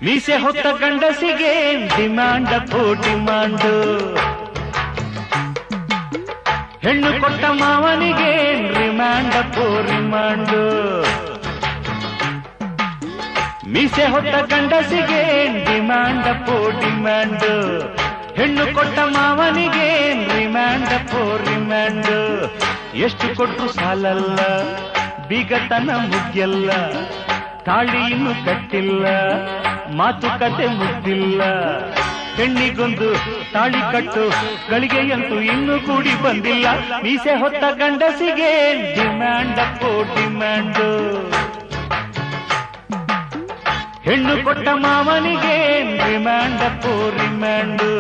ಮೀಸೆ ಹೊತ್ತ ಗಂಡಸಿಗೆ demand ಅಪ್ಪೋ demand, ಹೆಣ್ಣು ಕೊಟ್ಟ ಮಾವನಿಗೆ ರಿಮ್ಯಾಂಡ್ ಅಪ್ಪೋ ರಿಮ್ಯಾಂಡು. ಮೀಸೆ ಹೊತ್ತ ಗಂಡಸಿಗೆ ಡಿಮ್ಯಾಂಡ್ ಅಪ್ಪೋ ಡಿಮ್ಯಾಂಡು, ಹೆಣ್ಣು ಕೊಟ್ಟ ಮಾವನಿಗೆ ರಿಮ್ಯಾಂಡ್ ಅಪ್ಪೋ ರಿಮ್ಯಾಂಡು. ಎಷ್ಟು ಕೊಟ್ಟರು ಸಾಲಲ್ಲ, ಬೀಗತನ ಮುಗ್ಯಲ್ಲ, ತಾಳಿ ಇನ್ನು ಕಟ್ಟಿಲ್ಲ, ಮಾತುಕತೆ ಮುಗ್ದಿಲ್ಲ. ಹೆಣ್ಣಿಗೊಂದು ತಾಳಿ ಕಟ್ಟು ಗಳಿಗೆಯಂತೂ ಇನ್ನೂ ಕೂಡಿ ಬಂದಿಲ್ಲ. ಮೀಸೆ ಹೊತ್ತ ಗಂಡಸಿಗೆ ಡಿಮ್ಯಾಂಡ್ ಅಪ್ಪೋ ಡಿಮ್ಯಾಂಡು, ಹೆಣ್ಣು ಕೊಟ್ಟ ಮಾವನಿಗೆ ರಿಮ್ಯಾಂಡ್ ಅಪ್ಪೋ ರಿಮ್ಯಾಂಡು.